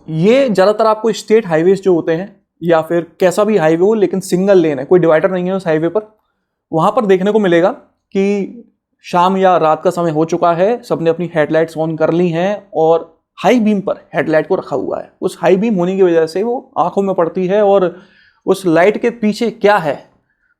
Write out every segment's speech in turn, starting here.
ये ज़्यादातर आपको स्टेट हाईवेज जो होते हैं या फिर कैसा भी हाईवे हो लेकिन सिंगल लेन है, कोई डिवाइडर नहीं है उस हाईवे पर, वहाँ पर देखने को मिलेगा कि शाम या रात का समय हो चुका है, सबने अपनी हेडलाइट्स ऑन कर ली हैं और हाई बीम पर हेडलाइट को रखा हुआ है। उस हाई बीम होने की वजह से वो आंखों में पड़ती है और उस लाइट के पीछे क्या है,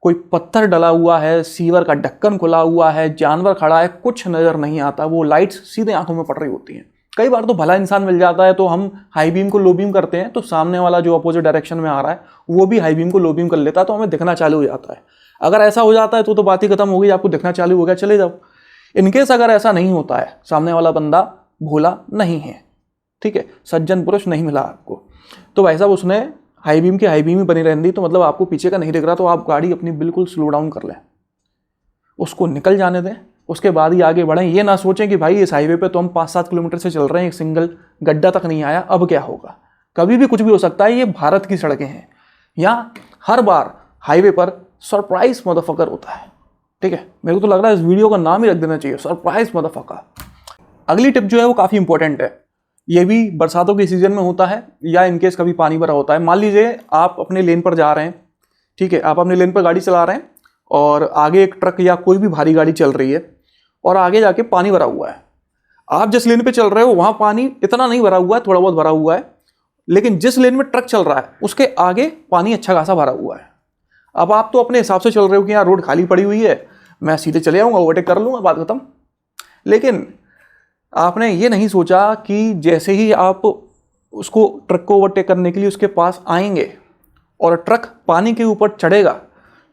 कोई पत्थर डला हुआ है, सीवर का ढक्कन खुला हुआ है, जानवर खड़ा है, कुछ नज़र नहीं आता। वो लाइट्स सीधे आंखों में पड़ रही होती हैं। कई बार तो भला इंसान मिल जाता है तो हम हाई बीम को लो बीम करते हैं तो सामने वाला जो अपोजिट डायरेक्शन में आ रहा है वो भी हाई बीम को लो बीम कर लेता है, तो हमें दिखना चालू हो जाता है। अगर ऐसा हो जाता है तो बात ही खत्म हो गई, आपको दिखना चालू हो गया, चले जाओ। इनकेस अगर ऐसा नहीं होता है, सामने वाला बंदा भोला नहीं है, ठीक है, सज्जन पुरुष नहीं मिला आपको, तो भाई साहब उसने हाई बीम की हाई बीम ही बनी रहने दी, तो मतलब आपको पीछे का नहीं दिख रहा, तो आप गाड़ी अपनी बिल्कुल स्लो डाउन कर लें, उसको निकल जाने दें, उसके बाद ही आगे बढ़ें। ये ना सोचें कि भाई इस हाईवे पे तो हम 5-7 किलोमीटर से चल रहे हैं, एक सिंगल गड्ढा तक नहीं आया, अब क्या होगा। कभी भी कुछ भी हो सकता है। ये भारत की सड़कें हैं, यहाँ हर बार हाईवे पर सरप्राइज मदरफकर होता है, ठीक है। मेरे को तो लग रहा है इस वीडियो का नाम ही रख देना चाहिए, सरप्राइज मदरफकर। अगली टिप जो है वो काफ़ी इंपॉर्टेंट है। ये भी बरसातों के सीजन में होता है या इनकेस कभी पानी भरा होता है। मान लीजिए आप अपने लेन पर जा रहे हैं, ठीक है, आप अपने लेन पर गाड़ी चला रहे हैं और आगे एक ट्रक या कोई भी भारी गाड़ी चल रही है और आगे जाके पानी भरा हुआ है। आप जिस लेन पे चल रहे हो वहाँ पानी इतना नहीं भरा हुआ है, थोड़ा बहुत भरा हुआ है, लेकिन जिस लेन में ट्रक चल रहा है उसके आगे पानी अच्छा खासा भरा हुआ है। अब आप तो अपने हिसाब से चल रहे हो कि यहाँ रोड खाली पड़ी हुई है, मैं सीधे चले जाऊँगा, ओवरटेक कर लूँगा, बात खत्म। लेकिन आपने ये नहीं सोचा कि जैसे ही आप उसको ट्रक को ओवरटेक करने के लिए उसके पास आएंगे और ट्रक पानी के ऊपर चढ़ेगा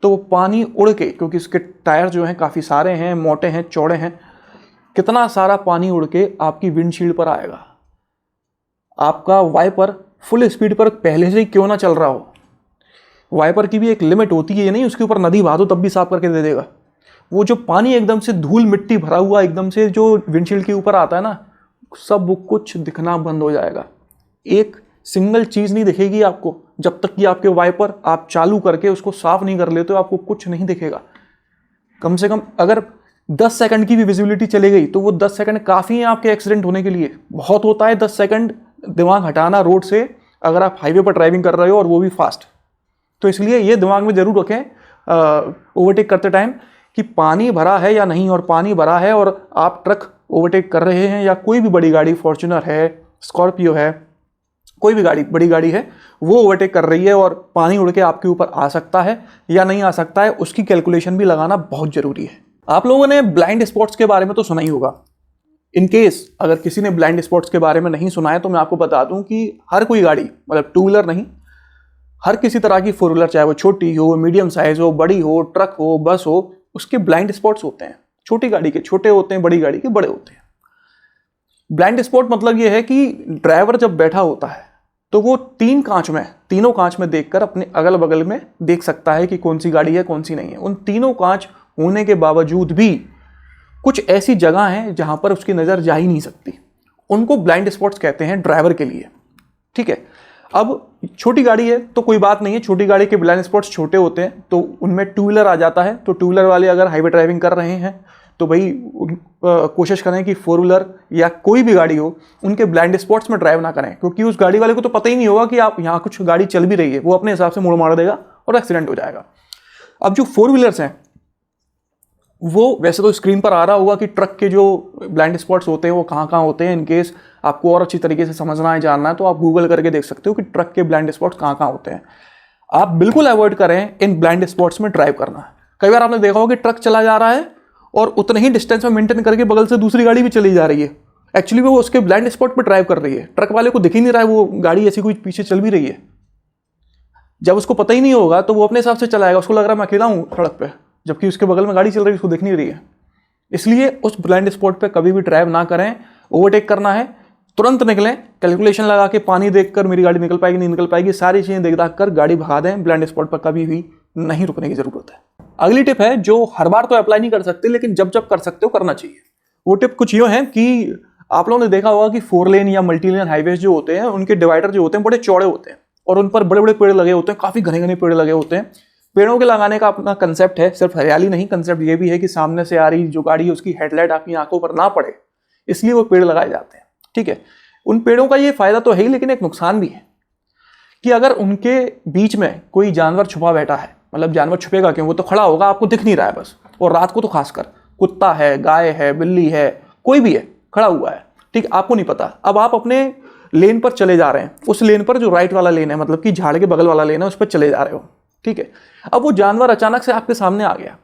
तो वो पानी उड़ के, क्योंकि उसके टायर जो हैं काफ़ी सारे हैं, मोटे हैं, चौड़े हैं, कितना सारा पानी उड़ के आपकी विंडशील्ड पर आएगा। आपका वाइपर फुल स्पीड पर पहले से ही क्यों ना चल रहा हो, वाइपर की भी एक लिमिट होती है, ये नहीं उसके ऊपर नदी बहा दो तब भी साफ करके दे देगा। वो जो पानी एकदम से धूल मिट्टी भरा हुआ एकदम से जो विंडशील्ड के ऊपर आता है ना, सब कुछ दिखना बंद हो जाएगा। एक सिंगल चीज़ नहीं दिखेगी आपको जब तक कि आपके वाइपर आप चालू करके उसको साफ नहीं कर लेते हो, आपको कुछ नहीं दिखेगा। कम से कम अगर 10 सेकंड की भी विजिबिलिटी चली गई तो वो 10 सेकंड काफ़ी है आपके एक्सीडेंट होने के लिए। बहुत होता है 10 सेकंड दिमाग हटाना रोड से, अगर आप हाईवे पर ड्राइविंग कर रहे हो और वो भी फास्ट। तो इसलिए ये दिमाग में ज़रूर रखें ओवरटेक करते टाइम कि पानी भरा है या नहीं, और पानी भरा है और आप ट्रक ओवरटेक कर रहे हैं या कोई भी बड़ी गाड़ी, फॉर्च्यूनर है, स्कॉर्पियो है, कोई भी गाड़ी, बड़ी गाड़ी है, वो ओवरटेक कर रही है और पानी उड़ के आपके ऊपर आ सकता है या नहीं आ सकता है, उसकी कैलकुलेशन भी लगाना बहुत ज़रूरी है। आप लोगों ने ब्लाइंड स्पॉट्स के बारे में तो सुना ही होगा। इनकेस अगर किसी ने ब्लाइंड स्पॉट्स के बारे में नहीं सुना है तो मैं आपको बता दूं कि हर कोई गाड़ी, मतलब टू व्हीलर नहीं, हर किसी तरह की फोर व्हीलर, चाहे वो छोटी हो, मीडियम साइज हो, बड़ी हो, ट्रक हो, बस हो, उसके ब्लाइंड स्पॉट्स होते हैं। छोटी गाड़ी के छोटे होते हैं, बड़ी गाड़ी के बड़े होते हैं। ब्लाइंड स्पॉट मतलब ये है कि ड्राइवर जब बैठा होता है तो वो तीनों कांच में देखकर अपने अगल बगल में देख सकता है कि कौन सी गाड़ी है, कौन सी नहीं है। उन तीनों कांच होने के बावजूद भी कुछ ऐसी जगह हैं जहां पर उसकी नज़र जा ही नहीं सकती, उनको ब्लाइंड स्पॉट्स कहते हैं ड्राइवर के लिए, ठीक है। अब छोटी गाड़ी है तो कोई बात नहीं है, छोटी गाड़ी के ब्लाइंड स्पॉट्स छोटे होते हैं तो उनमें टू व्हीलर आ जाता है। तो टू व्हीलर वाले अगर हाईवे ड्राइविंग कर रहे हैं तो भाई कोशिश करें कि फोर व्हीलर या कोई भी गाड़ी हो उनके ब्लाइंड स्पॉट्स में ड्राइव ना करें, क्योंकि उस गाड़ी वाले को तो पता ही नहीं होगा कि आप यहाँ कुछ गाड़ी चल भी रही है, वो अपने हिसाब से मोड़ मार देगा और एक्सीडेंट हो जाएगा। अब जो फोर व्हीलर्स हैं वो वैसे तो स्क्रीन पर आ रहा होगा कि ट्रक के जो ब्लाइंड स्पॉट्स होते हैं वो कहाँ कहाँ होते हैं। इनकेस आपको और अच्छी तरीके से समझना है, जानना है, तो आप गूगल करके देख सकते हो कि ट्रक के ब्लाइंड स्पॉट्स कहाँ कहाँ होते हैं। आप बिल्कुल अवॉइड करें इन ब्लाइंड स्पॉट्स में ड्राइव करना। कई बार आपने देखा होगा कि ट्रक चला जा रहा है और उतने ही डिस्टेंस में मेंटेन करके बगल से दूसरी गाड़ी भी चली जा रही है, एक्चुअली वो उसके ब्लाइंड स्पॉट पर ड्राइव कर रही है, ट्रक वाले को दिख ही नहीं रहा है वो गाड़ी ऐसी कोई पीछे चल भी रही है। जब उसको पता ही नहीं होगा तो वो अपने हिसाब से चलाएगा, उसको लग रहा है मैं अकेला हूँ सड़क पे, जबकि उसके बगल में गाड़ी चल रही है, उसको दिख नहीं रही है। इसलिए उस ब्लाइंड स्पॉट पे कभी भी ड्राइव ना करें। ओवरटेक करना है तुरंत निकलें, कैलकुलेशन लगा के, पानी देखकर मेरी गाड़ी निकल पाएगी नहीं निकल पाएगी, सारी चीज़ें देख दाख कर गाड़ी भगा दें। ब्लाइंड स्पॉट पर कभी भी नहीं रुकने की जरूरत है। अगली टिप है जो हर बार तो अप्लाई नहीं कर सकते, लेकिन जब जब कर सकते हो करना चाहिए। वो टिप कुछ यूँ है कि आप लोगों ने देखा होगा कि 4 लेन या मल्टी लेन हाईवेज जो होते हैं उनके डिवाइडर जो होते हैं बड़े चौड़े होते हैं और उन पर बड़े बड़े पेड़ लगे होते हैं, काफ़ी घने घने पेड़ लगे होते हैं। पेड़ों के लगाने का अपना कंसेप्ट है, सिर्फ हरियाली नहीं, कंसेप्ट ये भी है कि सामने से आ रही जो गाड़ी है उसकी हेडलाइट आपकी आंखों पर ना पड़े, इसलिए वो पेड़ लगाए जाते हैं, ठीक है। उन पेड़ों का ये फायदा तो है ही, लेकिन एक नुकसान भी है कि अगर उनके बीच में कोई जानवर छुपा बैठा है, मतलब जानवर छुपेगा क्यों, वो तो खड़ा होगा, आपको दिख नहीं रहा है बस, और रात को तो खासकर कुत्ता है, गाय है, बिल्ली है, कोई भी है खड़ा हुआ है, ठीक, आपको नहीं पता। अब आप अपने लेन पर चले जा रहे हैं, उस लेन पर जो राइट वाला लेन है, मतलब कि झाड़ के बगल वाला लेन है, उस पर चले जा रहे हो, ठीक है। अब वो जानवर अचानक से आपके सामने आ गया,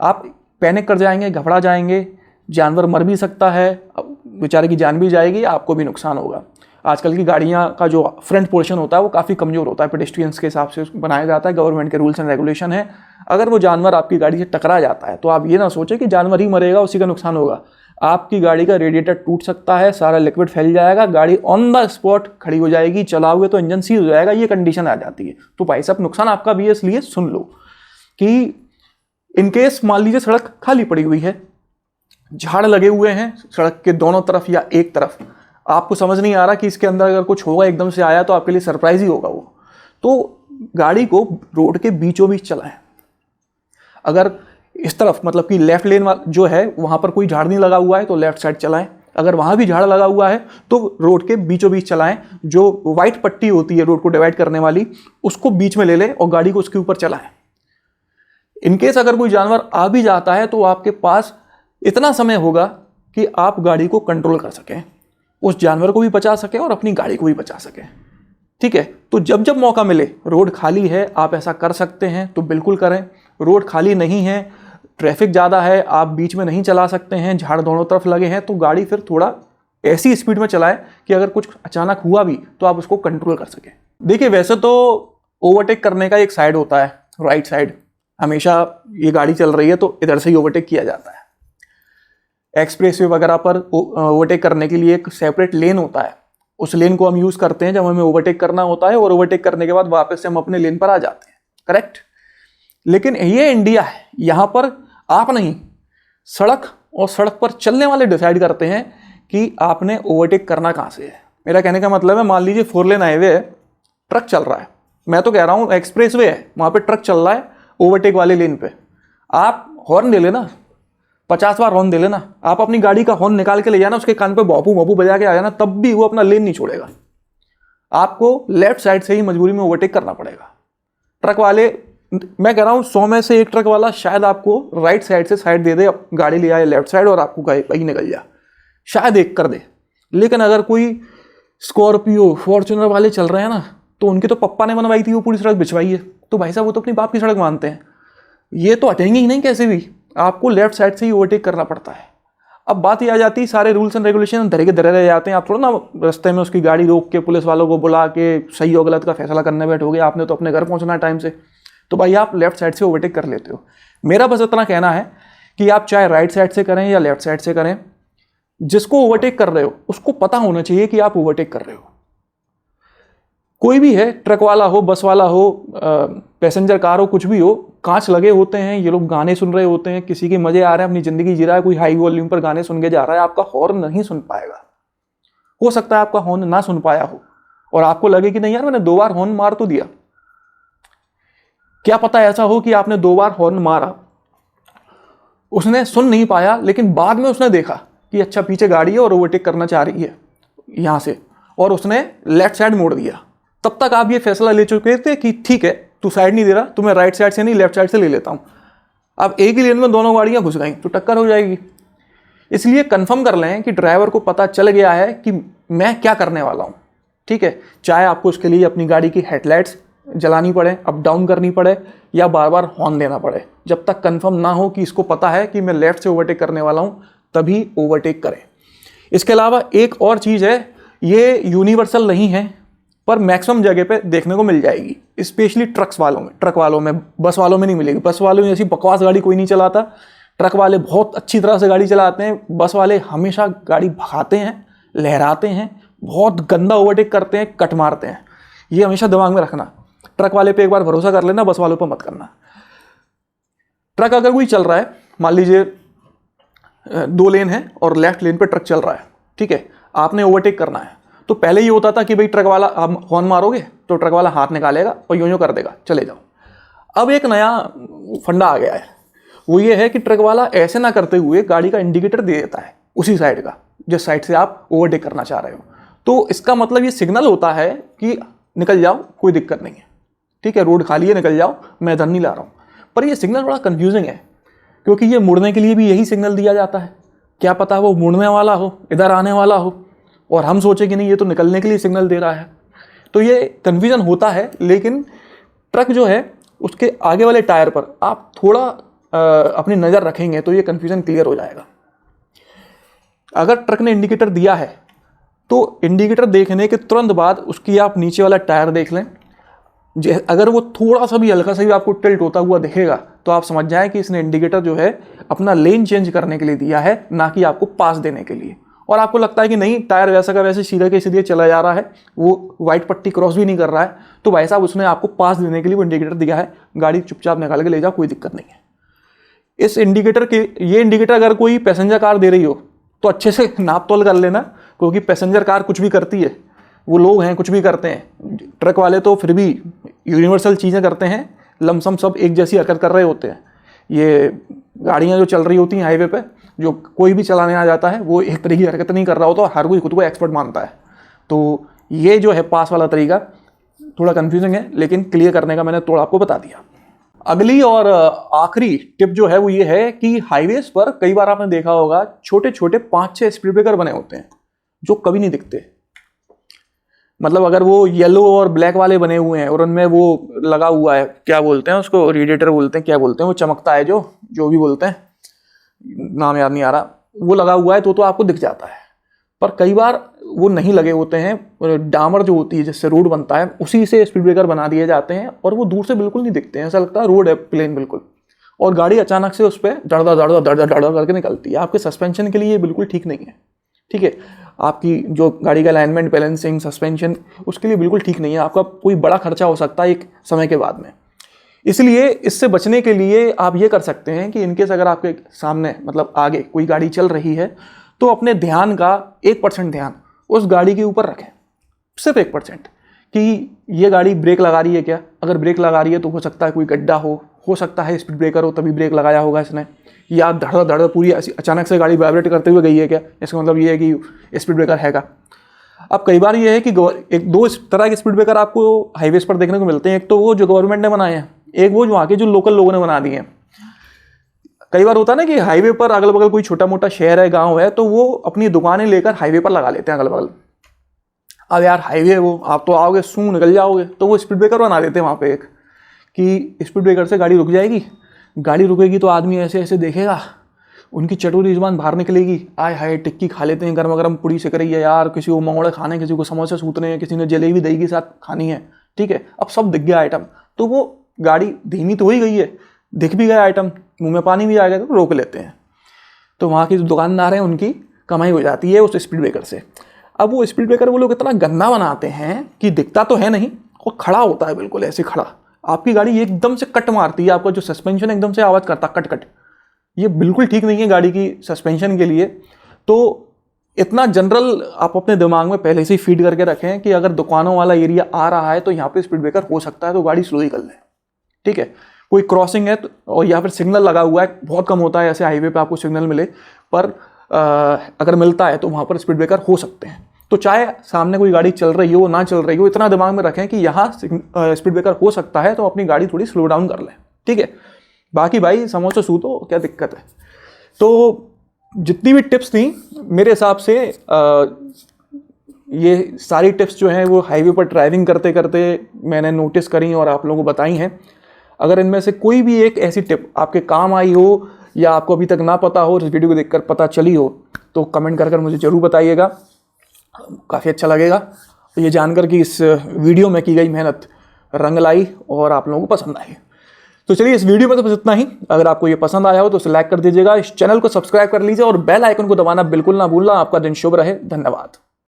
आप पैनिक कर जाएंगे, घबरा जाएंगे, जानवर मर भी सकता है, बेचारे की जान भी जाएगी, आपको भी नुकसान होगा। आजकल की गाड़ियां का जो फ्रंट पोर्शन होता है वो काफ़ी कमज़ोर होता है, पेडेस्ट्रियंस के हिसाब से बनाया जाता है, गवर्नमेंट के रूल्स एंड रेगुलेशन है। अगर वो जानवर आपकी गाड़ी से टकरा जाता है तो आप ये ना सोचें कि जानवर ही मरेगा, उसी का नुकसान होगा। आपकी गाड़ी का रेडिएटर टूट सकता है, सारा लिक्विड फैल जाएगा, गाड़ी ऑन द स्पॉट खड़ी हो जाएगी, चलाओगे तो इंजन सीज हो जाएगा, ये कंडीशन आ जाती है। तो भाई साहब नुकसान आपका भी है, इसलिए सुन लो कि इनकेस मान लीजिए सड़क खाली पड़ी हुई है, झाड़ लगे हुए हैं सड़क के दोनों तरफ या एक तरफ, आपको समझ नहीं आ रहा कि इसके अंदर अगर कुछ होगा, एकदम से आया तो आपके लिए सरप्राइज ही होगा वो, तो गाड़ी को रोड के बीचों बीच चलाएं। अगर इस तरफ मतलब कि लेफ्ट लेन जो है वहां पर कोई झाड़ नहीं लगा हुआ है तो लेफ्ट साइड चलाएं, अगर वहां भी झाड़ लगा हुआ है तो रोड के बीचों बीच चलाएं। जो व्हाइट पट्टी होती है रोड को डिवाइड करने वाली, उसको बीच में ले लें और गाड़ी को उसके ऊपर चलाएं। इनकेस अगर कोई जानवर आ भी जाता है तो आपके पास इतना समय होगा कि आप गाड़ी को कंट्रोल कर सकें, उस जानवर को भी बचा सकें और अपनी गाड़ी को भी बचा सकें, ठीक है। तो जब जब मौका मिले, रोड खाली है आप ऐसा कर सकते हैं तो बिल्कुल करें। रोड खाली नहीं है, ट्रैफिक ज़्यादा है, आप बीच में नहीं चला सकते हैं, झाड़ दोनों तरफ लगे हैं, तो गाड़ी फिर थोड़ा ऐसी स्पीड में चलाएं कि अगर कुछ अचानक हुआ भी तो आप उसको कंट्रोल कर सकें। देखिए वैसे तो ओवरटेक करने का एक साइड होता है, राइट साइड, हमेशा ये गाड़ी चल रही है तो इधर से ही ओवरटेक किया जाता है। एक्सप्रेसवे वगैरह पर ओवरटेक करने के लिए एक सेपरेट लेन होता है, उस लेन को हम यूज़ करते हैं जब हमें ओवरटेक करना होता है, और ओवरटेक करने के बाद वापस से हम अपने लेन पर आ जाते हैं, करेक्ट। लेकिन ये इंडिया है, यहाँ पर आप नहीं, सड़क और सड़क पर चलने वाले डिसाइड करते हैं कि आपने ओवरटेक करना कहाँ से है। मेरा कहने का मतलब है, मान लीजिए 4 लेन हाईवे है, ट्रक चल रहा है, मैं तो कह रहा हूँ एक्सप्रेसवे है, वहाँ पे ट्रक चल रहा है ओवरटेक वाले लेन पे, आप हॉर्न दे लेना, 50 बार हॉर्न दे लेना, आप अपनी गाड़ी का हॉर्न निकाल के ले जाना, उसके कान पे बॉपू बॉपू बजा के आ जाना, तब भी वो अपना लेन नहीं छोड़ेगा। आपको लेफ्ट साइड से ही मजबूरी में ओवरटेक करना पड़ेगा। ट्रक वाले, मैं कह रहा हूँ 100 में से एक ट्रक वाला शायद आपको राइट साइड से साइड दे दे, गाड़ी ले आए लेफ्ट साइड और आपको कहीं निकल जाए, शायद एक कर दे। लेकिन अगर कोई स्कॉर्पियो फॉर्च्यूनर वाले चल रहे हैं ना, तो उनके तो पप्पा ने बनवाई थी वो पूरी सड़क बिछवाई है, तो भाई साहब वो तो अपनी बाप की सड़क मानते हैं, ये तो हटेंगे ही नहीं कैसे भी, आपको लेफ्ट साइड से ही ओवरटेक करना पड़ता है। अब बात ये आ जाती है, सारे रूल्स एंड रेगुलेशन धरे के धरे रह जाते हैं, आप थोड़ा ना रास्ते में उसकी गाड़ी रोक के पुलिस वालों को बुला के सही और गलत का फैसला करने बैठोगे, आपने तो अपने घर पहुंचना है टाइम से, तो भाई आप लेफ्ट साइड से ओवरटेक कर लेते हो। मेरा बस इतना कहना है कि आप चाहे राइट साइड से करें या लेफ्ट साइड से करें, जिसको ओवरटेक कर रहे हो उसको पता होना चाहिए कि आप ओवरटेक कर रहे हो। कोई भी है, ट्रक वाला हो, बस वाला हो, पैसेंजर कार हो, कुछ भी हो, कांच लगे होते हैं, ये लोग गाने सुन रहे होते हैं, किसी के मजे आ रहे हैं, अपनी जिंदगी जी रहा है, कोई हाई वॉल्यूम पर गाने सुन के जा रहा है, आपका हॉर्न नहीं सुन पाएगा। हो सकता है आपका हॉर्न ना सुन पाया हो और आपको लगे कि नहीं यार मैंने 2 बार हॉर्न मार तो दिया, क्या पता ऐसा हो कि आपने 2 बार हॉर्न मारा, उसने सुन नहीं पाया, लेकिन बाद में उसने देखा कि अच्छा पीछे गाड़ी है और ओवरटेक करना चाह रही है यहां से, और उसने लेफ्ट साइड मोड़ दिया। तब तक आप ये फैसला ले चुके थे कि ठीक है तू साइड नहीं दे रहा, तो मैं राइट साइड से नहीं लेफ्ट साइड से ले लेता हूं। अब एक ही लेन में दोनों गाड़ियां घुस गई तो टक्कर हो जाएगी। इसलिए कंफर्म कर लें कि ड्राइवर को पता चल गया है कि मैं क्या करने वाला हूं, ठीक है। चाहे आपको उसके लिए अपनी गाड़ी की हेडलाइट्स जलानी पड़े, अप डाउन करनी पड़े, या बार बार हॉर्न देना पड़े, जब तक कंफर्म ना हो कि इसको पता है कि मैं लेफ्ट से ओवरटेक करने वाला हूं, तभी ओवरटेक करें। इसके अलावा एक और चीज़ है, ये यूनिवर्सल नहीं है पर मैक्सिमम जगह पे देखने को मिल जाएगी, स्पेशली ट्रक वालों में, बस वालों में नहीं मिलेगी। बस वालों में ऐसी बकवास गाड़ी कोई नहीं चलाता, ट्रक वाले बहुत अच्छी तरह से गाड़ी चलाते हैं, बस वाले हमेशा गाड़ी भगाते हैं, लहराते हैं, बहुत गंदा ओवरटेक करते हैं, कट मारते हैं, ये हमेशा दिमाग में रखना। ट्रक वाले पे एक बार भरोसा कर लेना, बस वालों पर मत करना। ट्रक अगर कोई चल रहा है, मान लीजिए 2 लेन है और लेफ्ट लेन पे ट्रक चल रहा है, ठीक है, आपने ओवरटेक करना है, तो पहले ये होता था कि भाई ट्रक वाला आप हॉर्न मारोगे तो ट्रक वाला हाथ निकालेगा और यूं कर देगा चले जाओ। अब एक नया फंडा आ गया है, वो ये है कि ट्रक वाला ऐसे ना करते हुए गाड़ी का इंडिकेटर दे देता है उसी साइड का, जिस साइड से आप ओवरटेक करना चाह रहे हो। तो इसका मतलब ये सिग्नल होता है कि निकल जाओ, कोई दिक्कत नहीं है, ठीक है, रोड खाली है, निकल जाओ, मैं इधर नहीं ला रहा हूँ। पर ये सिग्नल बड़ा कंफ्यूजिंग है, क्योंकि ये मुड़ने के लिए भी यही सिग्नल दिया जाता है। क्या पता वो मुड़ने वाला हो, इधर आने वाला हो, और हम सोचे कि नहीं ये तो निकलने के लिए सिग्नल दे रहा है। तो ये कन्फ्यूजन होता है। लेकिन ट्रक जो है उसके आगे वाले टायर पर आप थोड़ा अपनी नज़र रखेंगे तो ये कन्फ्यूजन क्लियर हो जाएगा। अगर ट्रक ने इंडिकेटर दिया है तो इंडिकेटर देखने के तुरंत बाद उसकी आप नीचे वाला टायर देख लें। अगर वो थोड़ा सा भी हल्का सा भी आपको टिल्ट होता हुआ दिखेगा तो आप समझ जाएं कि इसने इंडिकेटर जो है अपना लेन चेंज करने के लिए दिया है, ना कि आपको पास देने के लिए। और आपको लगता है कि नहीं, टायर वैसा का वैसे सीधा के सीधे चला जा रहा है, वो वाइट पट्टी क्रॉस भी नहीं कर रहा है, तो भाई साहब उसने आपको पास देने के लिए वो इंडिकेटर दिया है, गाड़ी चुपचाप निकाल के ले जाओ, कोई दिक्कत नहीं है। इस इंडिकेटर के ये इंडिकेटर अगर कोई पैसेंजर कार दे रही हो तो अच्छे से नाप तोल कर लेना, क्योंकि पैसेंजर कार कुछ भी करती है, वो लोग हैं कुछ भी करते हैं। ट्रक वाले तो फिर भी यूनिवर्सल चीज़ें करते हैं, लमसम सब एक जैसी हरकत कर रहे होते हैं। ये गाड़ियाँ जो चल रही होती हैं हाईवे पे, जो कोई भी चलाने आ जाता है वो एक तरीके की हरकत नहीं कर रहा होता, और हर कोई खुद को एक्सपर्ट मानता है। तो ये जो है पास वाला तरीका थोड़ा कन्फ्यूजिंग है, लेकिन क्लियर करने का मैंने थोड़ा आपको बता दिया। अगली और आखिरी टिप जो है वो ये है कि हाईवेज पर कई बार आपने देखा होगा छोटे छोटे 5-6 स्पीड ब्रेकर बने होते हैं जो कभी नहीं दिखते। मतलब अगर वो येलो और ब्लैक वाले बने हुए हैं और उनमें वो लगा हुआ है, क्या बोलते हैं उसको, रेडिएटर बोलते हैं, क्या बोलते हैं, वो चमकता है, जो भी बोलते हैं, नाम याद नहीं आ रहा, वो लगा हुआ है तो आपको दिख जाता है। पर कई बार वो नहीं लगे होते हैं, डामर जो होती है जिससे रोड बनता है उसी से स्पीड ब्रेकर बना दिए जाते हैं, और वो दूर से बिल्कुल नहीं दिखते हैं, ऐसा लगता है रोड है प्लेन बिल्कुल, और गाड़ी अचानक से उस पर दड़दा दड़दा दड़दा दड़दा करके निकलती है। आपके सस्पेंशन के लिए ये बिल्कुल ठीक नहीं है, ठीक है, आपकी जो गाड़ी का अलाइनमेंट, बैलेंसिंग, सस्पेंशन, उसके लिए बिल्कुल ठीक नहीं है। आपका कोई बड़ा खर्चा हो सकता है एक समय के बाद में। इसलिए इससे बचने के लिए आप ये कर सकते हैं कि इनकेस अगर आपके सामने मतलब आगे कोई गाड़ी चल रही है तो अपने ध्यान का 1% ध्यान उस गाड़ी के ऊपर रखें, सिर्फ 1%, कि ये गाड़ी ब्रेक लगा रही है क्या। अगर ब्रेक लगा रही है तो हो सकता है कोई गड्ढा हो सकता है स्पीड ब्रेकर हो तभी ब्रेक लगाया होगा इसने, या धड़ धड़ पूरी अचानक से गाड़ी वाइब्रेट करते हुए गई है क्या, इसका मतलब ये है कि स्पीड ब्रेकर हैगा। अब कई बार ये है कि एक दो इस तरह के स्पीड ब्रेकर आपको हाईवेज पर देखने को मिलते हैं। एक तो वो जो गवर्नमेंट ने बनाए हैं, एक वो जो वहाँ के जो लोकल लोगों ने बना दिए हैं। कई बार होता है ना कि हाईवे पर अगल बगल कोई छोटा मोटा शहर है, गांव है, तो वो अपनी दुकानें लेकर हाईवे पर लगा लेते हैं अगल बगल। अब यार हाईवे वो आप तो आओगे सूं निकल जाओगे, तो वो स्पीड ब्रेकर बना देते हैं वहाँ पे एक, कि स्पीड ब्रेकर से गाड़ी रुक जाएगी, गाड़ी रुकेगी तो आदमी ऐसे ऐसे देखेगा, उनकी चटोरी जुबान बाहर निकलेगी, आय हाय टिक्की खा लेते हैं, गर्मा गर्म पूड़ी सिक रही है यार, किसी को मंगोड़े खाने, किसी को समोसे सूतने हैं, किसी ने जलेबी दही के साथ खानी है, ठीक है, अब सब दिख गया आइटम, तो वो गाड़ी धीमी तो हो ही गई है, दिख भी गया आइटम, मुंह में पानी भी आ गया तो रोक लेते हैं। तो वहाँ की जो दुकानदार हैं उनकी कमाई हो जाती है उस स्पीड ब्रेकर से। अब वो स्पीड ब्रेकर वो लोग इतना गंदा बनाते हैं कि दिखता तो है नहीं, और खड़ा होता है बिल्कुल ऐसे खड़ा, आपकी गाड़ी एकदम से कट मारती है, आपका जो सस्पेंशन एकदम से आवाज़ करता कट कट, ये बिल्कुल ठीक नहीं है गाड़ी की सस्पेंशन के लिए। तो इतना जनरल आप अपने दिमाग में पहले से ही फीड करके रखें कि अगर दुकानों वाला एरिया आ रहा है तो यहाँ पे स्पीड ब्रेकर हो सकता है, तो गाड़ी स्लो ही कर लें, ठीक है। कोई क्रॉसिंग है तो, और या फिर सिग्नल लगा हुआ है, बहुत कम होता है ऐसे हाईवे पे आपको सिग्नल मिले, पर अगर मिलता है तो वहाँ पर स्पीड ब्रेकर हो सकते हैं। तो चाहे सामने कोई गाड़ी चल रही हो ना चल रही हो, इतना दिमाग में रखें कि यहाँ स्पीड ब्रेकर हो सकता है, तो अपनी गाड़ी थोड़ी स्लो डाउन कर लें, ठीक है। बाकी भाई समोसे सूतो क्या दिक्कत है। तो जितनी भी टिप्स थी मेरे हिसाब से ये सारी टिप्स जो हैं वो हाईवे पर ड्राइविंग करते करते मैंने नोटिस करी और आप लोगों को बताई हैं। अगर इनमें से कोई भी एक ऐसी टिप आपके काम आई हो या आपको अभी तक ना पता हो, इस वीडियो को देखकर पता चली हो, तो कमेंट कर मुझे ज़रूर बताइएगा, काफ़ी अच्छा लगेगा ये जानकर कि इस वीडियो में की गई मेहनत रंग लाई और आप लोगों को पसंद आई। तो चलिए इस वीडियो में तो बस इतना ही। अगर आपको ये पसंद आया हो तो इसे लाइक कर दीजिएगा, इस चैनल को सब्सक्राइब कर लीजिए और बेल आइकन को दबाना बिल्कुल ना भूलना। आपका दिन शुभ रहे, धन्यवाद।